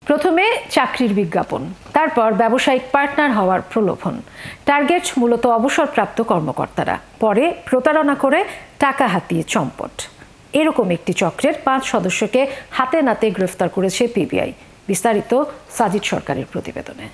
প্রথমে চাকরির বিজ্ঞাপন, তারপর ব্যবসায়িক পার্টনার হওয়ার প্রলোভন। টার্গেট মূলত অবসরপ্রাপ্ত কর্মকর্তারা, পরে প্রতারণা করে টাকা হাতিয়ে চম্পট। এরকম একটি চক্রের 5 সদস্যকে হাতে নাতে গ্রেফতার করেছে পিবিআই। বিস্তারিত সাজিদ সরকারের প্রতিবেদনে।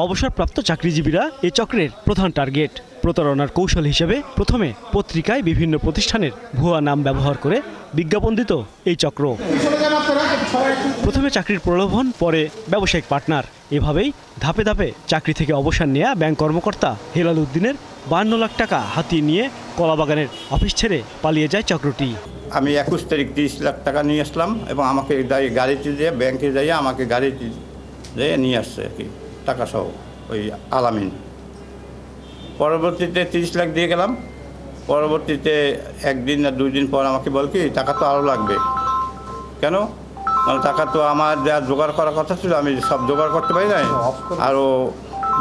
অবসরপ্রাপ্ত চাকরিজীবীরা এই চক্রের প্রধান টার্গেট। প্রতারণার কৌশল হিসেবে প্রথমে পত্রিকায় বিভিন্ন প্রতিষ্ঠানের ভুয়া নাম ব্যবহার করে বিজ্ঞাপন দিত এই চক্র। প্রথমে চাকরির প্রলোভন, পরে ব্যবসায়িক পার্টনার। এভাবেই ধাপে ধাপে চাকরি থেকে অবসর নেয়া ব্যাংক কর্মকর্তা হেলাল উদ্দিনের 52 লাখ টাকা হাতিয়ে নিয়ে কলাবাগানের অফিস ছেড়ে পালিয়ে যায় চক্রটি। আমি 21 তারিখ 30 লাখ টাকা নিয়ে আসলাম এবং আমাকে গাড়িতে দিয়ে ব্যাংকে যাইয়ে আমাকে গাড়িতে যেয়ে নিয়ে আসছে আর কি, টাকা সহ ওই আলামিন। পরবর্তীতে 30 লাখ দিয়ে গেলাম। পরবর্তীতে 1 দিন না 2 দিন পর আমাকে বল কি টাকা তো আরও লাগবে। কেন? মানে টাকা তো আমার যা জোগাড় করার কথা ছিল, আমি সব জোগাড় করতে পারি নাই, আরও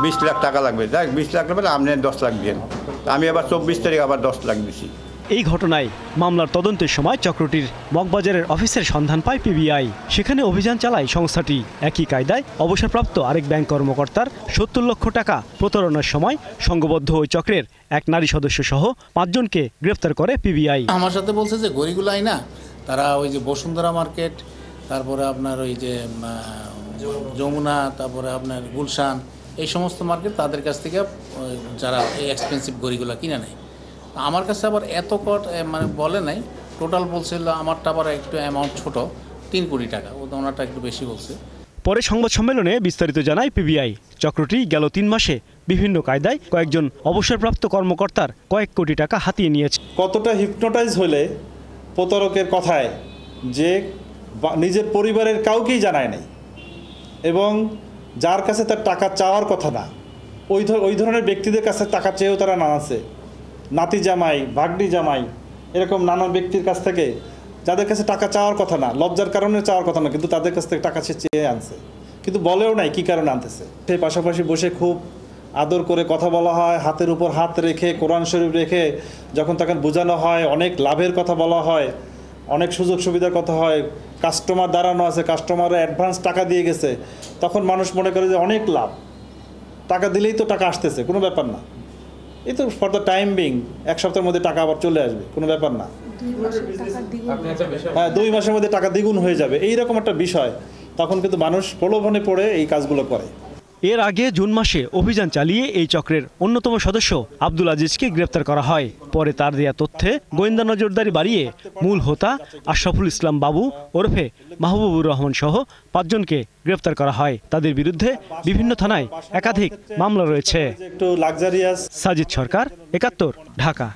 20 লাখ টাকা লাগবে। দেখ 20 লাখ লাগবে, আপনি 10 লাখ দিন। আমি আবার 24 তারিখ আবার 10 লাখ দিছি। এই ঘটনায় মামলার তদন্তের সময় চক্রটির মগবাজারের অফিসের সন্ধান পায় পিবিআই। সেখানে অভিযান চালায় সংস্থাটি। একই কায়দায় অবসরপ্রাপ্ত আরেক ব্যাংক কর্মকর্তার 70 লক্ষ টাকা প্রতারণার সময় সংঘবদ্ধ ওই চক্রের এক নারী সদস্য সহ 5 জনকে গ্রেফতার করে পিবিআই। আমার সাথে বলছে যে গরিগুলাই না, তারা ওই যে বসুন্ধরা মার্কেট, তারপরে আপনার ওই যে যমুনা, তারপরে আপনার গুলশান, এই সমস্ত মার্কেট তাদের কাছ থেকে যারা এই এক্সপেন্সিভ গড়িগুলো কিনে নেয়। আমার কাছে আবার এত মানে বলে নাই, টোটাল বলছিল আমারটা আবার একটু অ্যামাউন্ট ছোট, 3 কোটি টাকা, ওনারটা একটু বেশি বলছে। পরে সংবাদ সম্মেলনে বিস্তারিত জানায় পিবিআই। চক্রটি গেল 3 মাসে বিভিন্ন কায়দায় কয়েকজন অবসরপ্রাপ্ত কর্মকর্তার কয়েক কোটি টাকা হাতিয়ে নিয়েছে। কতটা হিপনোটাইজ হলে প্রতারকের কথায় যে নিজের পরিবারের কাউকেই জানায় নাই এবং যার কাছে তার টাকা চাওয়ার কথা না, ওই ধরনের ব্যক্তিদের কাছে টাকা চেয়েও তারা নানাছে। নাতি জামাই, ভাগ্নি জামাই, এরকম নানা ব্যক্তির কাছ থেকে যাদের কাছে টাকা চাওয়ার কথা না, লজ্জার কারণে চাওয়ার কথা না, কিন্তু তাদের কাছ থেকে টাকা চেয়ে আনছে, কিন্তু বলেও নাই কী কারণে আনতেছে। সেই পাশাপাশি বসে খুব আদর করে কথা বলা হয়, হাতের উপর হাত রেখে, কোরআন শরীফ রেখে যখন তাকে বোঝানো হয়, অনেক লাভের কথা বলা হয়, অনেক সুযোগ সুবিধার কথা হয়, কাস্টমার দাঁড়ানো আছে, কাস্টমাররা অ্যাডভান্স টাকা দিয়ে গেছে, তখন মানুষ মনে করে যে অনেক লাভ, টাকা দিলেই তো টাকা আসতেছে, কোনো ব্যাপার না, এই তো ফর দ্য টাইম বিং 1 সপ্তাহের মধ্যে টাকা আবার চলে আসবে, কোনো ব্যাপার না, হ্যাঁ 2 মাসের মধ্যে টাকা দ্বিগুণ হয়ে যাবে, এইরকম একটা বিষয়। তখন কিন্তু মানুষ প্রলোভনে পড়ে এই কাজগুলো করে। এর আগে জুন মাসে অভিযান চালিয়ে এই চক্রের অন্যতম সদস্য আব্দুল আজিজকে গ্রেপ্তার করা হয়। পরে তার দেয়া তথ্যে গোয়েন্দা নজরদারি বাড়িয়ে মূল হোতা আশরাফুল ইসলাম বাবু ওরফে মাহবুবুর রহমান সহ 5 জনকে গ্রেপ্তার করা হয়। তাদের বিরুদ্ধে বিভিন্ন থানায় একাধিক মামলা রয়েছে। একটু লাক্সারিয়াস। সাজিদ সরকার, 71, ঢাকা।